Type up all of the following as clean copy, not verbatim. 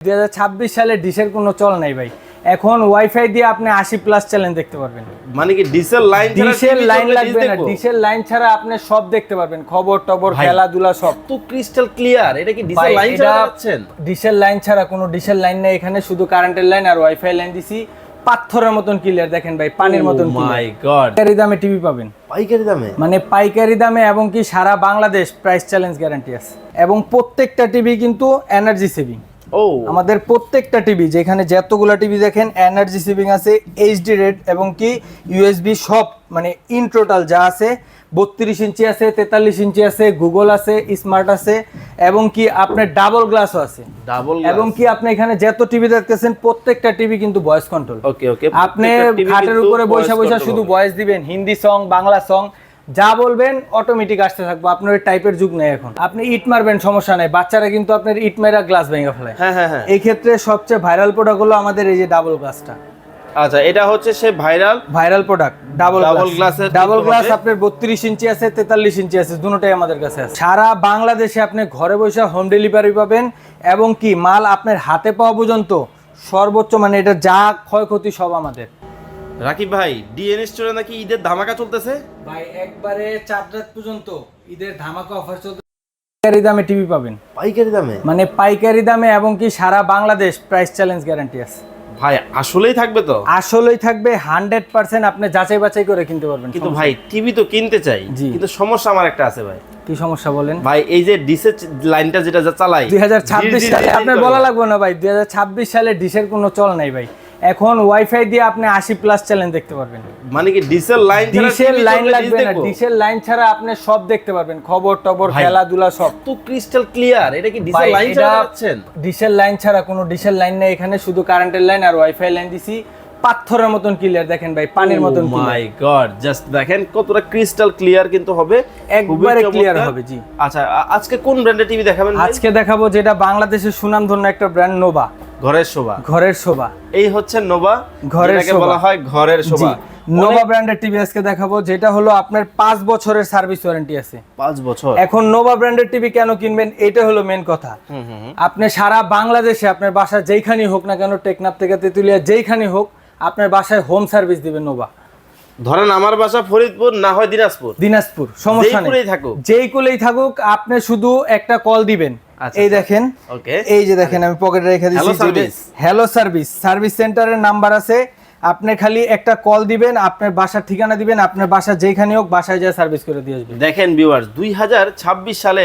2026 সালে ডিশের কোনো চল নাই ভাই। এখন ওয়াইফাই দিয়ে আপনি 80+ চ্যানেল দেখতে পারবেন। মানে কি ডিশের লাইন ছাড়া ডিশের লাইন লাগবে না, ডিশের লাইন ছাড়া আপনি সব দেখতে পারবেন, খবর টবর খেলাধুলা সব। তো ক্রিস্টাল ক্লিয়ার। এটা কি ডিশের লাইন ছাড়া পাচ্ছেন? ডিশের লাইন ছাড়া কোনো ডিশের লাইন নেই এখানে, শুধু কারেন্টের লাইন আর ওয়াইফাই লাইন দিছি। পাথরের মতন ক্লিয়ার, দেখেন ভাই, পানির মতন ক্লিয়ার। মাই গড, পাইকারি দামে টিভি পাবেন। পাইকারি দামে? মানে পাইকারি দামে, এবং কি সারা বাংলাদেশ প্রাইস চ্যালেঞ্জ গ্যারান্টি আছে। এবং প্রত্যেকটা টিভি কিন্তু এনার্জি সেভিং। আমাদের প্রত্যেকটা টিভি, যেখানে যতগুলো টিভি দেখেন এনার্জি সেভিং আছে, এইচডি রেড এবং কি ইউএসবি সব, মানে ইন টোটাল যা আছে 32 ইঞ্চি আছে, 43 ইঞ্চি আছে, গুগল আছে, স্মার্ট আছে, এবং কি আপনার ডাবল গ্লাসও আছে। এবং কি আপনি এখানে যত টিভি দেখতেছেন প্রত্যেকটা টিভি কিন্তু ভয়েস কন্ট্রোল। ওকে ওকে, আপনি খাটের উপরে বসে বসে শুধু ভয়েস দিবেন, হিন্দি সং, বাংলা সং যা বলবেন অটোমেটিক আসতে থাকবে। আপনার ওই টাইপের যুগ নেই এখন। আপনি ইট মারবেন, সমস্যা নাই, বাচ্চারা কিন্তু আপনার ইট মেরা গ্লাস ভেঙে ফেলে। হ্যাঁ। এই ক্ষেত্রে সবচেয়ে ভাইরাল প্রোডাক্ট হলো আমাদের এই যে ডাবল গ্লাসটা। আচ্ছা, এটা হচ্ছে সে ভাইরাল প্রোডাক্ট ডাবল গ্লাসের। ডাবল গ্লাস আপনার 32 ইঞ্চি আছে, 43 ইঞ্চি আছে, দুটোটাই আমাদের কাছে আছে। সারা বাংলাদেশে আপনি ঘরে বসে হোম ডেলিভারি পাবেন, এবং কি মাল আপনার হাতে পাওয়া পর্যন্ত সর্বোচ্চ, মানে এটা যা ক্ষয়ক্ষতি সব আমাদের। রাকিব ভাই, ডিএন স্টোরে নাকি ঈদের ধামাকা চলতেছে ভাই, একবারে 4 রাত পর্যন্ত ঈদের ধামাকা অফার চলতেছে। পাইকারি দামে টিভি পাবেন। পাইকারি দামে? মানে পাইকারি দামে, এবং কি সারা বাংলাদেশ প্রাইস চ্যালেঞ্জ গ্যারান্টি আছে। ভাই আসলেই থাকবে তো? আসলেই থাকবে 100%। আপনি যাচাই বাছাই করে কিনতে পারবেন। কিন্তু ভাই টিভি তো কিনতে চাই, কিন্তু সমস্যা আমার একটা আছে ভাই। কি সমস্যা বলেন? ভাই এই যে ডিশের লাইনটা যেটা চালাই 2026 সালে, আপনার বলা লাগবে না ভাই, 2026 সালে ডিশের কোনো চল নাই ভাই। এখন ওয়াইফাই দিয়ে আপনি 80+ চ্যানেল দেখতে পারবেন। মানে কি ডিশের লাইন লাগবে না, ডিশের লাইন ছাড়া আপনি সব দেখতে পারবেন, খবর টবর খেলাধুলা সব। তো ক্রিস্টাল ক্লিয়ার। এটা কি ডিশের লাইন ছাড়া পাচ্ছেন? ডিশের লাইন ছাড়া কোনো ডিশের লাইন নেই এখানে, শুধু কারেন্টের লাইন আর ওয়াইফাই লাইন দিছি। পাথরের মতন ক্লিয়ার, দেখেন ভাই, পানির মতন ক্লিয়ার। মাই গড, জাস্ট দেখেন কতটা ক্রিস্টাল ক্লিয়ার কিন্তু হবে, একবারে ক্লিয়ার হবে। জি। আচ্ছা, আজকে কোন ব্র্যান্ডের টিভি দেখাবেন? আজকে দেখাবো যেটা বাংলাদেশের সুনামধন্য একটা ব্র্যান্ড, নোভা। ঘরের শোভা। এই হচ্ছে নোভা, যেটাকে বলা হয় ঘরের শোভা। নোভা ব্র্যান্ডের টিভি আজকে দেখাবো, যেটা হলো আপনার 5 বছরের সার্ভিস ওয়ারেন্টি আছে। 5 বছর? এখন নোভা ব্র্যান্ডের টিভি কেন কিনবেন, এটা হলো মেন কথা। আপনি সারা বাংলাদেশে আপনার বাসা যেইখানেই হোক না কেন, টেকনাফ থেকে তেতুলিয়া যেইখানেই হোক, আপনার বাসায় হোম সার্ভিস দিবে নোভা। ধরেন আমার বাসা ফরিদপুর, না হয় দিনাজপুর, সমস্যা নেই, যেই কুলেই থাকুক, আপনি শুধু একটা কল দিবেন। এই দেখেন, এই যে দেখেন, আমি পকেটে রেখে দিয়েছি হ্যালো সার্ভিস। সার্ভিস সেন্টারের নাম্বার আছে, আপনি খালি একটা কল দিবেন, আপনার বাসার ঠিকানা দিবেন, আপনার বাসা যেখানে হোক বাসায় যা সার্ভিস করে দিয়ে আসবেন। দেখেন ভিউয়ার্স, 2026 সালে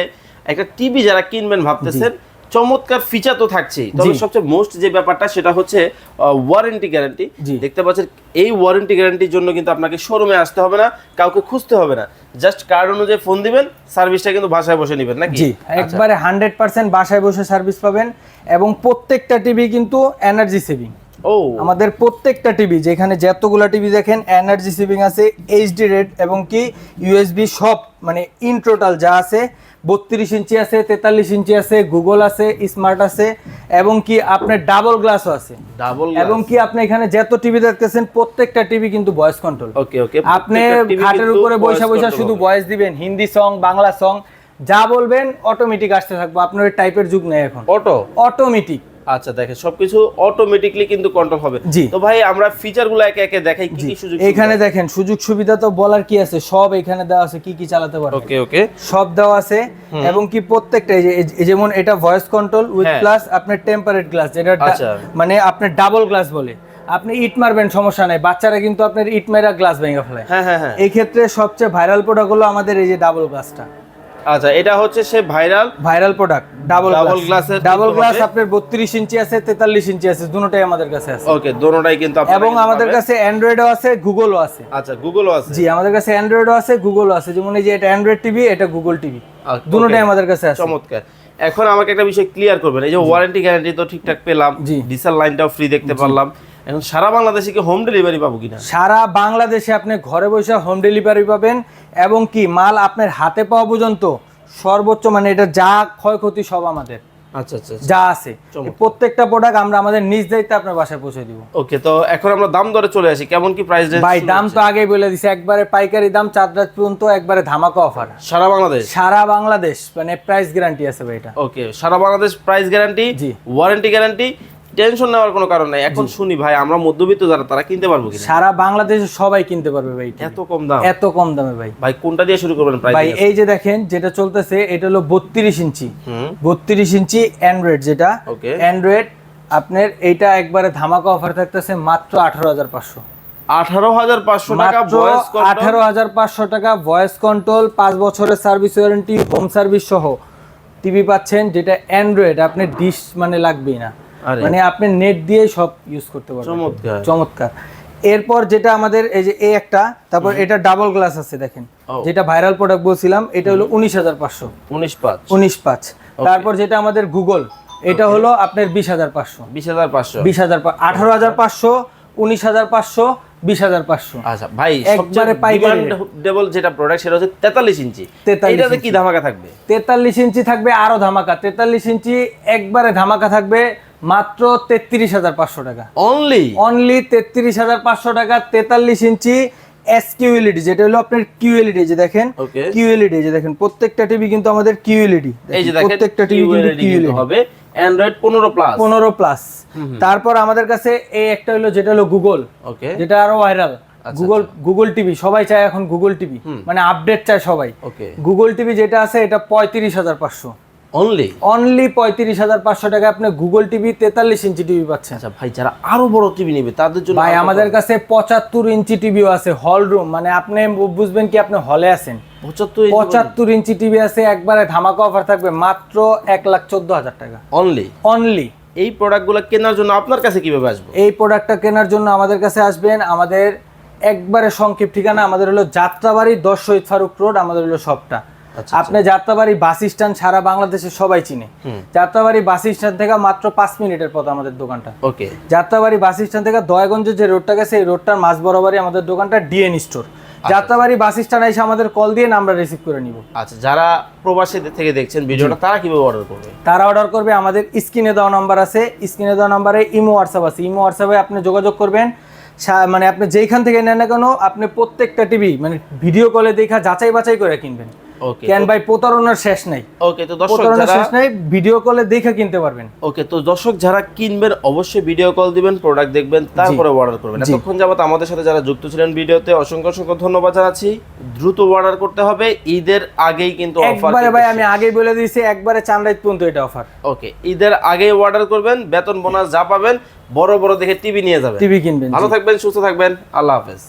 একটা টিভি যারা কিনবেন ভাবতেছেন, চমৎকার ফিচার তো থাকছেই, তবে সবচেয়ে মোস্ট যে ব্যাপারটা সেটা হচ্ছে ওয়ারেন্টি গ্যারান্টি। দেখতে পাচ্ছেন, এই ওয়ারেন্টি গ্যারান্টির জন্য কিন্তু আপনাকে শোরুমে আসতে হবে না, কাউকে খুঁজতে হবে না, জাস্ট কার্ড অনুযায়ী ফোন দিবেন, সার্ভিসটা কিন্তু বাসায় বসে নেবেন নাকি? জি, একবারে 100% বাসায় বসে সার্ভিস পাবেন। এবং প্রত্যেকটা টিভি কিন্তু এনার্জি সেভিং। আমাদের প্রত্যেকটা টিভি, যেখানে যতগুলো টিভি দেখেন এনার্জি সেভিং আছে, এইচডি রেড এবং কি ইউএসবি সব, মানে ইন টোটাল যা আছে 32 ইঞ্চি আছে, 43 ইঞ্চি আছে, গুগল আছে, স্মার্ট আছে, এবং কি আপনার ডাবল গ্লাসও আছে। এবং কি আপনি এখানে যত টিভি দেখতেছেন প্রত্যেকটা টিভি কিন্তু ভয়েস কন্ট্রোল। আপনি খাটের উপরে বসে বসে শুধু ভয়েস দিবেন, হিন্দি সং, বাংলা সং যা বলবেন অটোমেটিক আসতে থাকবে। আপনার ওই টাইপের যুগ নেই এখন, অটোমেটিক। আচ্ছা, দেখেন সবকিছু অটোমেটিকলি কিন্তু কন্ট্রোল হবে। তো ভাই আমরা ফিচারগুলো একে একে দেখাই, কি কি সুযোগ। এখানে দেখেন সুযোগ সুবিধা তো বলার কি আছে, সব এখানে দেওয়া আছে, কি কি চালাতে পারবেন। ওকে, সব দেওয়া আছে। এবং কি প্রত্যেকটা, যেমন এটা ভয়েস কন্ট্রোল উইথ প্লাস আপনার টেম্পারেট গ্লাস, যেটা মানে আপনার ডাবল গ্লাস বলে। আপনি ইট মারবেন, সমস্যা নাই, বাচ্চারা কিন্তু আপনার ইট মেরা গ্লাস ভেঙে ফেলে। হ্যাঁ। এই ক্ষেত্রে সবচেয়ে ভাইরাল প্রোডাক্ট হলো আমাদের এই যে ডাবল গ্লাসটা। আচ্ছা, এটা হচ্ছে সে ভাইরাল প্রোডাক্ট, ডাবল গ্লাস। আপনার 32 ইঞ্চি আছে, 43 ইঞ্চি আছে, দুটোটাই আমাদের কাছে আছে। ওকে, দুটোটাই কিন্তু আপনাদের। এবং আমাদের কাছে অ্যান্ড্রয়েডও আছে, গুগলও আছে। আচ্ছা, গুগলও আছে? জি, আমাদের কাছে অ্যান্ড্রয়েডও আছে, গুগলও আছে। যেমন এই যে এটা অ্যান্ড্রয়েড টিভি, এটা গুগল টিভি, দুটোটাই আমাদের কাছে আছে। চমৎকার। এখন আমাকে একটা বিষয় ক্লিয়ার করবেন, এই যে ওয়ারেন্টি গ্যারান্টি তো ঠিকঠাক পেলাম, ডিসেল লাইনটাও ফ্রি দেখতে পারলাম, এখন সারা বাংলাদেশে কি হোম ডেলিভারি পাবো কিনা? সারা বাংলাদেশে আপনি ঘরে বসে হোম ডেলিভারি পাবেন, এবং কি মাল আপনার হাতে পাওয়া পর্যন্ত সর্বোচ্চ, মানে এটা যা ক্ষয়ক্ষতি সব আমাদের। আচ্ছা আচ্ছা যা আছে প্রত্যেকটা প্রোডাক্ট আমরা আমাদের নিজ দায়িত্বে আপনার বাসায় পৌঁছে দিব। ওকে, তো এখন আমরা দাম দরে চলে আসি, কেমন কি প্রাইস রেঞ্জ? ভাই দাম তো আগেই বলে দিছি, একবারে পাইকারি দাম, চাঁদ রাত পর্যন্ত একবারে ধামাকা অফার। সারা বাংলাদেশ? সারা বাংলাদেশ, মানে প্রাইস গ্যারান্টি আছে ভাই এটা। ওকে, সারা Bangladesh price guarantee, warranty guarantee, tension নেওয়ার কোনো কারণ নাই। এখন শুনি ভাই, আমরা মধ্যবিত্ত যারা তারা কিনতে পারবো কিনা? সারা বাংলাদেশে সবাই কিনতে পারবে ভাই। এত কম দাম? এত কম দামে ভাই। ভাই কোনটা দিয়ে শুরু করবেন প্রাইস? ভাই এই যে দেখেন যেটা চলতেছে এটা হলো 32 ইঞ্চি, 32 ইঞ্চি অ্যান্ড্রয়েড, যেটা অ্যান্ড্রয়েড আপনার এইটা একবারে ধামাকা অফার থাকতেছে মাত্র 18,500। 18,500 টাকা ভয়েস কন্ট্রোল? 18,500 টাকা ভয়েস কন্ট্রোল, 5 বছরের সার্ভিস ওয়ারেন্টি, হোম সার্ভিস সহ টিভি পাচ্ছেন, যেটা অ্যান্ড্রয়েড, আপনার ডিশ মানে লাগবেই না, মানে আপনি নেট দিয়ে সব ইউজ করতে পারবেন। চমৎকার চমৎকার। এরপর যেটা আমাদের এই যে এই একটা, তারপর এটা ডাবল গ্লাস আছে দেখেন, যেটা ভাইরাল প্রোডাক্ট বলছিলাম, এটা হলো 19,500। 19,500। তারপর যেটা আমাদের গুগল, এটা হলো আপনার 20,500। 18,500, 19,500, 20,500। আচ্ছা ভাই, একবারে ডিমান্ডেবল যেটা প্রোডাক্ট সেটা হচ্ছে 43 ইঞ্চি। এটাতে কি ধামাকা থাকবে? 43 ইঞ্চি থাকবে আরো ধামাকা। 43 ইঞ্চি একবারে ধামাকা থাকবে মাত্র 33,500 টাকা। অনলি 33,500 টাকা 43 ইঞ্চি এসকিউএলইডি, যেটা হলো আপনার কিউএলইডি। যে দেখেন কিউএলইডি, যে দেখেন প্রত্যেকটা টিভি কিন্তু আমাদের কিউএলইডি, এই যে দেখেন প্রত্যেকটা টিভি কিন্তু কিউএলইডি হবে। Android 15 plus. তারপর আমাদের কাছে এই একটা হলো যেটা হলো গুগল, যেটা আরো ভাইরাল। গুগল টিভি সবাই চায় এখন, গুগল টিভি মানে আপডেট চায় সবাই। গুগল টিভি যেটা আছে এটা 35,500। অনলি 35,500 টাকা আপনি গুগল টিভি 43 ইঞ্চি টিভি পাচ্ছেন। আচ্ছা ভাই, যারা আরো বড় টিভি নেবে তাদের জন্য ভাই আমাদের কাছে 75 ইঞ্চি টিভিও আছে, হল রুম, মানে আপনি বুঝবেন কি আপনি হলে আছেন। 75 ইঞ্চি টিভি আছে, একবারে ধামাকা অফার থাকবে মাত্র 1,14,000 টাকা। অনলি এই প্রোডাক্টগুলো কেনার জন্য আপনার কাছে কিভাবে আসবো? এই প্রোডাক্টটা কেনার জন্য আমাদের কাছে আসবেন, আমাদের একবারে সংক্ষিপ্ত ঠিকানা আমাদের হলো যাত্রাবাড়ি 10 শহীদ ফারুক রোড, আমাদের হলো শপটা। আপনি যাত্রাবাড়ি বাস স্ট্যান্ড সারা বাংলাদেশে সবাই চিনে। যাত্রাবাড়ি বাস স্ট্যান্ড থেকে মাত্র 5 মিনিটের পথ আমাদের দোকানটা। যাত্রাবাড়ি বাস স্ট্যান্ড থেকে দয়াগঞ্জের যে রোডটা গেছে এই রোডটার মাঝ বরাবরই আমাদের দোকানটা DNA store. Jatrabari bus stand এসে আমাদের কল দিয়ে আমরা রিসিভ করে নিব। আচ্ছা, যারা প্রবাসী থেকে দেখছেন ভিডিওটা তারা কিভাবে অর্ডার করবে? তারা অর্ডার করবে, আমাদের স্ক্রিনে দেওয়া নাম্বার আছে, স্ক্রিনে দেওয়া নাম্বারে ইমো হোয়াটসঅ্যাপ আছে, ইমো হোয়াটসঅ্যাপে আপনি যোগাযোগ করবেন। মানে আপনি যেইখান থেকে নেন না কেন, আপনি প্রত্যেকটা টিভি মানে ভিডিও কলে দেখা যাচাই বাছাই করে কিনবেন। কেন ভাই, প্রতারণার শেষ নাই। ওকে, তো দর্শক যারা শেষ নাই, ভিডিও কলে দেখে কিনতে পারবেন। ওকে, তো দর্শক যারা কিনবেন অবশ্যই ভিডিও কল দিবেন, প্রোডাক্ট দেখবেন, তারপরে অর্ডার করবেন। এতক্ষণ যাবত আমাদের সাথে যারা যুক্ত ছিলেন ভিডিওতে অসংখ্য অসংখ্য ধন্যবাদ জানাচ্ছি। দ্রুত অর্ডার করতে হবে, ঈদের আগেই কিন্তু অফার। একবারে ভাই আমি আগেই বলে দিয়েছি, একবারে চাঁদরাত পর্যন্ত এটা অফার। ওকে, ঈদের আগেই অর্ডার করবেন, বেতন বোনাস যা পাবেন বড় বড় দেখে টিভি নিয়ে যাবেন, টিভি কিনবেন। ভালো থাকবেন, সুস্থ থাকবেন, আল্লাহ হাফেজ।